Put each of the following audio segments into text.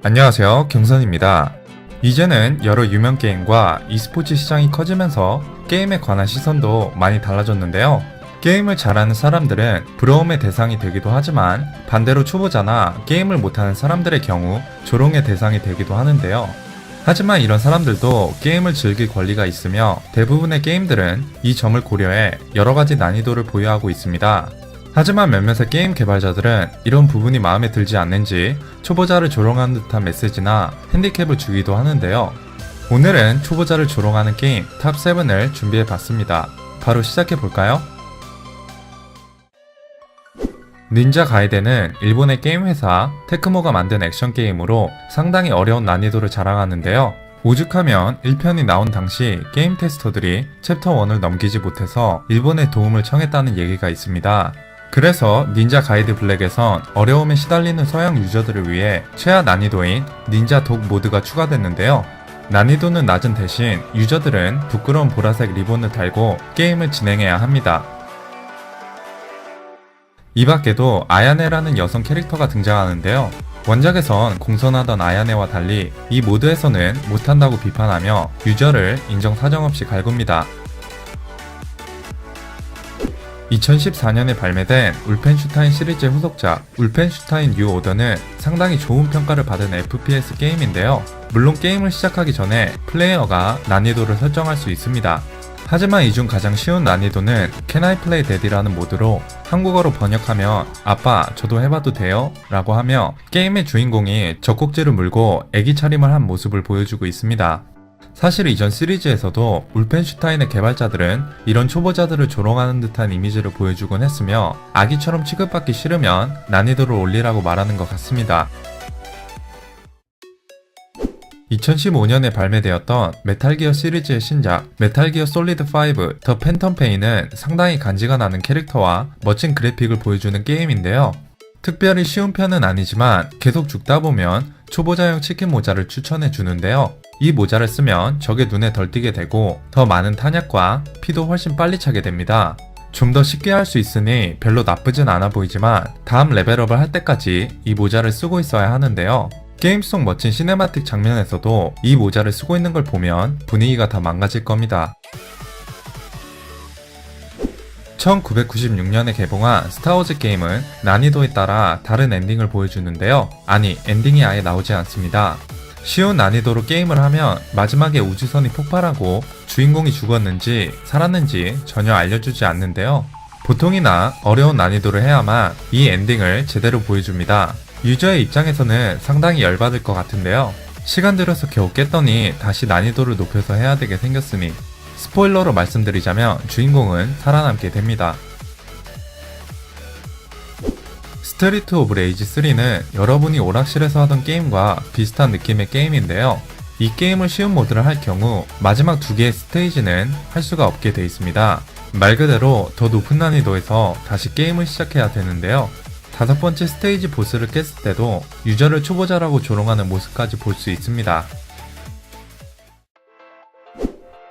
안녕하세요, 경선입니다. 이제는 여러 유명 게임과 e스포츠 시장이 커지면서 게임에 관한 시선도 많이 달라졌는데요. 게임을 잘하는 사람들은 부러움의 대상이 되기도 하지만 반대로 초보자나 게임을 못하는 사람들의 경우 조롱의 대상이 되기도 하는데요. 하지만 이런 사람들도 게임을 즐길 권리가 있으며 대부분의 게임들은 이 점을 고려해 여러가지 난이도를 보유하고 있습니다. 하지만 몇몇의 게임 개발자들은 이런 부분이 마음에 들지 않는지 초보자를 조롱하는 듯한 메시지나 핸디캡을 주기도 하는데요. 오늘은 초보자를 조롱하는 게임 탑 7을 준비해봤습니다. 바로 시작해볼까요? 닌자 가이덴은 일본의 게임 회사 테크모가 만든 액션 게임으로 상당히 어려운 난이도를 자랑하는데요. 오죽하면 1편이 나온 당시 게임 테스터들이 챕터 1을 넘기지 못해서 일본의 도움을 청했다는 얘기가 있습니다. 그래서 닌자 가이드 블랙에선 어려움에 시달리는 서양 유저들을 위해 최하 난이도인 닌자 독 모드가 추가됐는데요. 난이도는 낮은 대신 유저들은 부끄러운 보라색 리본을 달고 게임을 진행해야 합니다. 이 밖에도 아야네라는 여성 캐릭터가 등장하는데요. 원작에선 공손하던 아야네와 달리 이 모드에서는 못한다고 비판하며 유저를 인정사정없이 갈굽니다. 2014년에 발매된 울펜슈타인 시리즈의 후속작 울펜슈타인 뉴 오더는 상당히 좋은 평가를 받은 FPS 게임인데요. 물론 게임을 시작하기 전에 플레이어가 난이도를 설정할 수 있습니다. 하지만 이 중 가장 쉬운 난이도는 Can I Play Daddy라는 모드로 한국어로 번역하면 아빠 저도 해봐도 돼요? 라고 하며 게임의 주인공이 젖꼭지를 물고 애기 차림을 한 모습을 보여주고 있습니다. 사실 이전 시리즈에서도 울펜슈타인의 개발자들은 이런 초보자들을 조롱하는 듯한 이미지를 보여주곤 했으며 아기처럼 취급받기 싫으면 난이도를 올리라고 말하는 것 같습니다. 2015년에 발매되었던 메탈기어 시리즈의 신작 메탈기어 솔리드 5 더 팬텀 페인은 상당히 간지가 나는 캐릭터와 멋진 그래픽을 보여주는 게임인데요. 특별히 쉬운 편은 아니지만 계속 죽다 보면 초보자용 치킨 모자를 추천해 주는데요. 이 모자를 쓰면 적의 눈에 덜 띄게 되고 더 많은 탄약과 피도 훨씬 빨리 차게 됩니다. 좀 더 쉽게 할 수 있으니 별로 나쁘진 않아 보이지만 다음 레벨업을 할 때까지 이 모자를 쓰고 있어야 하는데요. 게임 속 멋진 시네마틱 장면에서도 이 모자를 쓰고 있는 걸 보면 분위기가 다 망가질 겁니다. 1996년에 개봉한 스타워즈 게임은 난이도에 따라 다른 엔딩을 보여주는데요. 아니, 엔딩이 아예 나오지 않습니다. 쉬운 난이도로 게임을 하면 마지막에 우주선이 폭발하고 주인공이 죽었는지 살았는지 전혀 알려주지 않는데요. 보통이나 어려운 난이도를 해야만 이 엔딩을 제대로 보여줍니다. 유저의 입장에서는 상당히 열받을 것 같은데요. 시간 들여서 겨우 깼더니 다시 난이도를 높여서 해야 되게 생겼으니 스포일러로 말씀드리자면 주인공은 살아남게 됩니다. 스트리트 오브 레이지 3는 여러분이 오락실에서 하던 게임과 비슷한 느낌의 게임인데요. 이 게임을 쉬운 모드를 할 경우 마지막 두 개의 스테이지는 할 수가 없게 되어 있습니다. 말 그대로 더 높은 난이도에서 다시 게임을 시작해야 되는데요. 5번째 스테이지 보스를 깼을 때도 유저를 초보자라고 조롱하는 모습까지 볼 수 있습니다.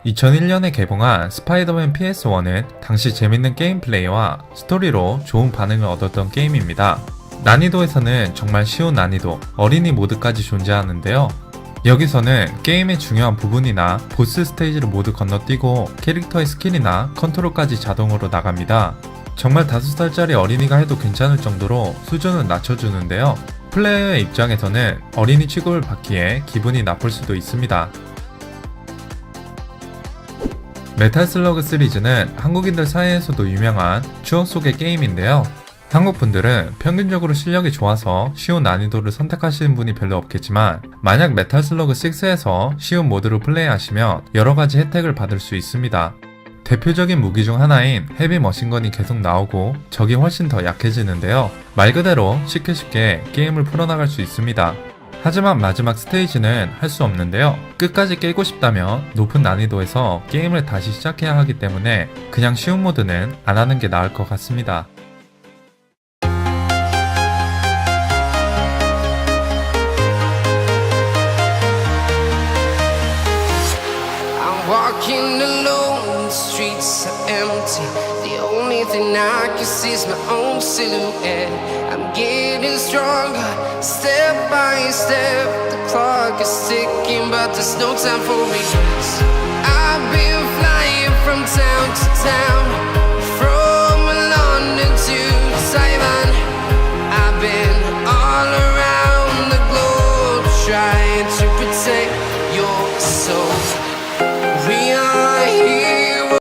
2001년에 개봉한 스파이더맨 PS1은 당시 재밌는 게임 플레이와 스토리로 좋은 반응을 얻었던 게임입니다. 난이도에서는 정말 쉬운 난이도, 어린이 모드까지 존재하는데요. 여기서는 게임의 중요한 부분이나 보스 스테이지를 모두 건너뛰고 캐릭터의 스킬이나 컨트롤까지 자동으로 나갑니다. 정말 5살짜리 어린이가 해도 괜찮을 정도로 수준을 낮춰주는데요. 플레이어의 입장에서는 어린이 취급을 받기에 기분이 나쁠 수도 있습니다. 메탈 슬러그 시리즈는 한국인들 사이에서도 유명한 추억 속의 게임인데요. 한국분들은 평균적으로 실력이 좋아서 쉬운 난이도를 선택하시는 분이 별로 없겠지만 만약 메탈 슬러그 6에서 쉬운 모드로 플레이하시면 여러가지 혜택을 받을 수 있습니다. 대표적인 무기 중 하나인 헤비 머신건이 계속 나오고 적이 훨씬 더 약해지는데요. 말 그대로 쉽게 게임을 풀어나갈 수 있습니다. 하지만 마지막 스테이지는 할 수 없는데요. 끝까지 깨고 싶다면 높은 난이도에서 게임을 다시 시작해야 하기 때문에 그냥 쉬운 모드는 안 하는 게 나을 것 같습니다. I'm walking alone, the streets are empty. The only thing I can see is my own silhouette. I'm getting stronger, step by step. The clock is ticking, but there's no time for regrets. I've been flying from town to town, from London to Taiwan. I've been all around the globe trying to protect your soul.